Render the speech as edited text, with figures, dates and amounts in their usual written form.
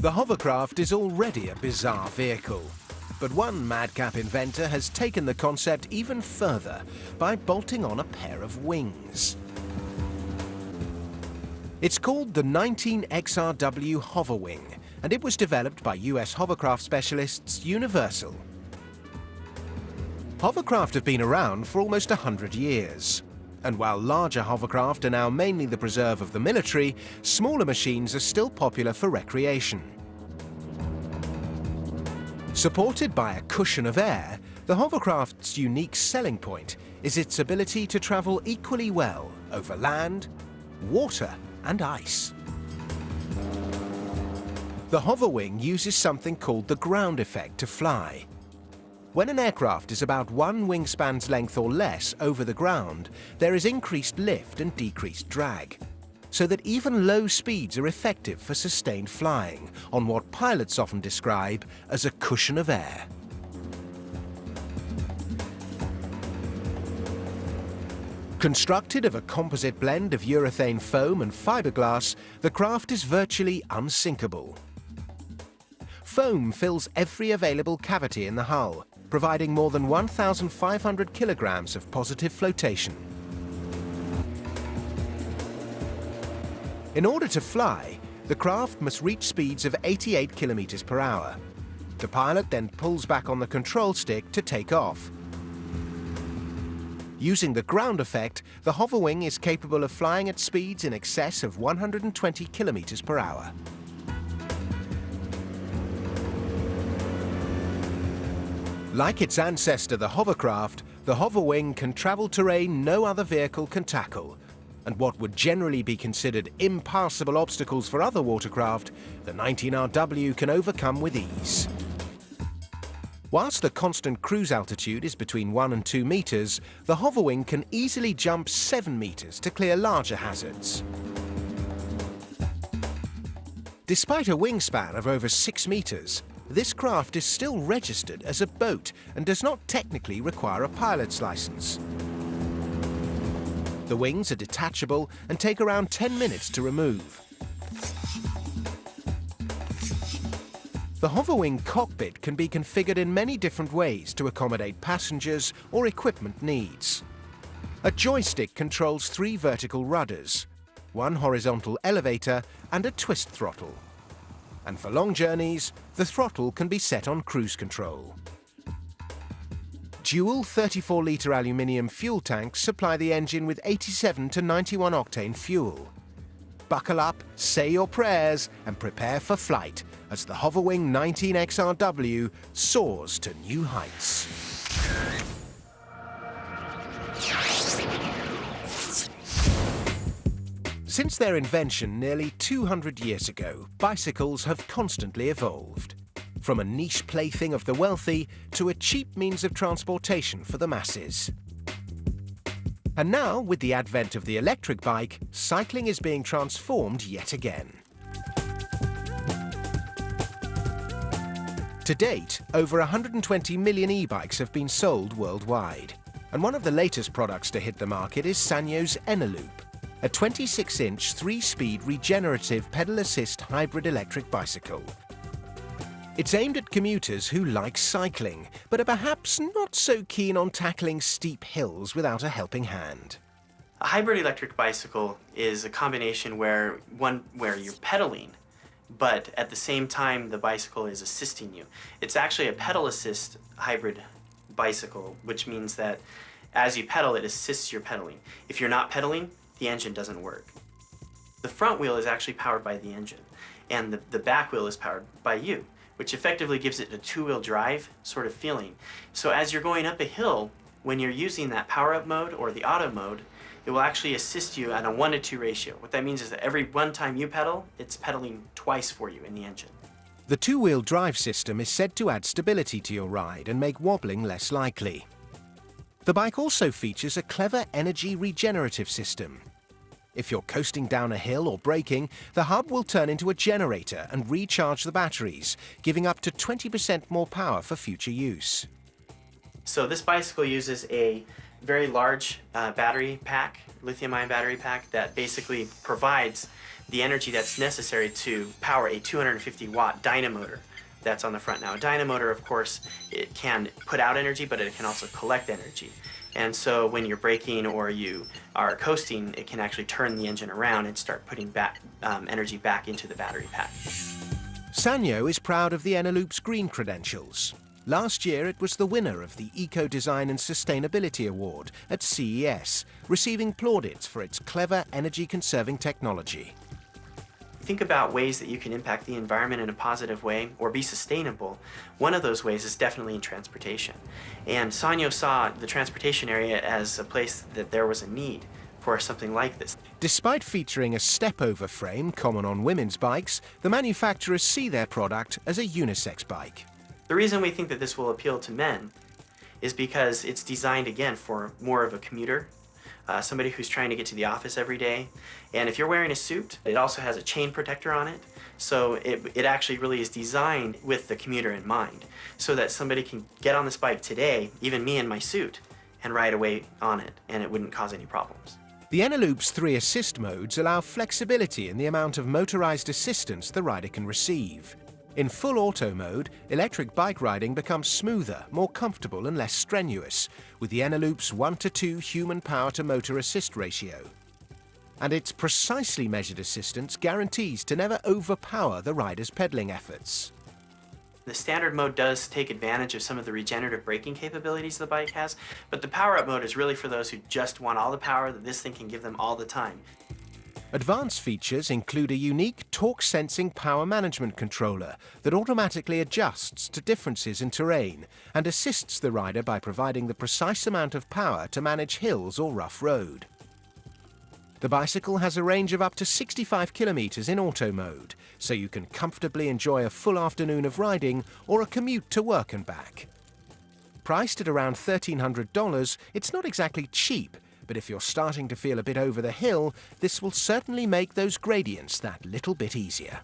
The hovercraft is already a bizarre vehicle, but one madcap inventor has taken the concept even further by bolting on a pair of wings. It's called the 19XRW hoverwing, and it was developed by US hovercraft specialists Universal. Hovercraft have been around for almost 100 years. And while larger hovercraft are now mainly the preserve of the military, smaller machines are still popular for recreation. Supported by a cushion of air, the hovercraft's unique selling point is its ability to travel equally well over land, water, and ice. The hoverwing uses something called the ground effect to fly. When an aircraft is about one wingspan's length or less over the ground, there is increased lift and decreased drag, so that even low speeds are effective for sustained flying on what pilots often describe as a cushion of air. Constructed of a composite blend of urethane foam and fiberglass, the craft is virtually unsinkable. Foam fills every available cavity in the hull, providing more than 1,500 kilograms of positive flotation. In order to fly, the craft must reach speeds of 88 kilometers per hour. The pilot then pulls back on the control stick to take off. Using the ground effect, the hoverwing is capable of flying at speeds in excess of 120 kilometers per hour. Like its ancestor, the hovercraft, the hoverwing can travel terrain no other vehicle can tackle, and what would generally be considered impassable obstacles for other watercraft, the 19RW can overcome with ease. Whilst the constant cruise altitude is between 1 and 2 meters, the hoverwing can easily jump 7 meters to clear larger hazards. Despite a wingspan of over 6 meters, this craft is still registered as a boat and does not technically require a pilot's license. The wings are detachable and take around 10 minutes to remove. The hoverwing cockpit can be configured in many different ways to accommodate passengers or equipment needs. A joystick controls 3 vertical rudders, 1 horizontal elevator and a twist throttle. And for long journeys, the throttle can be set on cruise control. Dual 34-litre aluminium fuel tanks supply the engine with 87 to 91 octane fuel. Buckle up, say your prayers, and prepare for flight as the hoverwing 19XRW soars to new heights. Since their invention nearly 200 years ago, bicycles have constantly evolved. From a niche plaything of the wealthy to a cheap means of transportation for the masses. And now, with the advent of the electric bike, cycling is being transformed yet again. To date, over 120 million e-bikes have been sold worldwide. And one of the latest products to hit the market is Sanyo's Eneloop, a 26-inch, 3-speed regenerative pedal assist hybrid electric bicycle. It's aimed at commuters who like cycling, but are perhaps not so keen on tackling steep hills without a helping hand. A hybrid electric bicycle is a combination where you're pedaling, but at the same time the bicycle is assisting you. It's actually a pedal assist hybrid bicycle, which means that as you pedal, it assists your pedaling. If you're not pedaling, the engine doesn't work. The front wheel is actually powered by the engine, and the back wheel is powered by you, which effectively gives it a 2-wheel drive sort of feeling. So as you're going up a hill, when you're using that power-up mode or the auto mode, it will actually assist you at a 1-to-2 ratio. What that means is that every one time you pedal, it's pedaling twice for you in the engine. The 2-wheel drive system is said to add stability to your ride and make wobbling less likely. The bike also features a clever energy regenerative system. If you're coasting down a hill or braking, the hub will turn into a generator and recharge the batteries, giving up to 20% more power for future use. So this bicycle uses a very large battery pack, lithium-ion battery pack, that basically provides the energy that's necessary to power a 250-watt dynamotor that's on the front. Now, a dynamotor, of course, it can put out energy, but it can also collect energy. And so when you're braking or you are coasting, it can actually turn the engine around and start putting back energy back into the battery pack. Sanyo is proud of the Eneloop's green credentials. Last year it was the winner of the Eco Design and Sustainability Award at CES, receiving plaudits for its clever energy-conserving technology. Think about ways that you can impact the environment in a positive way or be sustainable. One of those ways is definitely in transportation. And Sanyo saw the transportation area as a place that there was a need for something like this. Despite featuring a step-over frame common on women's bikes, the manufacturers see their product as a unisex bike. The reason we think that this will appeal to men is because it's designed, again, for more of a commuter, somebody who's trying to get to the office every day. And if you're wearing a suit, it also has a chain protector on it. So it actually really is designed with the commuter in mind, so that somebody can get on this bike today, even me in my suit, and ride away on it, and it wouldn't cause any problems. The Eneloop's 3 assist modes allow flexibility in the amount of motorized assistance the rider can receive. In full auto mode, electric bike riding becomes smoother, more comfortable and less strenuous, with the Eneloop's 1:2 human power-to-motor assist ratio. And its precisely measured assistance guarantees to never overpower the rider's pedaling efforts. The standard mode does take advantage of some of the regenerative braking capabilities the bike has, but the power-up mode is really for those who just want all the power that this thing can give them all the time. Advanced features include a unique torque-sensing power management controller that automatically adjusts to differences in terrain and assists the rider by providing the precise amount of power to manage hills or rough road. The bicycle has a range of up to 65 kilometers in auto mode, so you can comfortably enjoy a full afternoon of riding or a commute to work and back. Priced at around $1,300, it's not exactly cheap, but if you're starting to feel a bit over the hill, this will certainly make those gradients that little bit easier.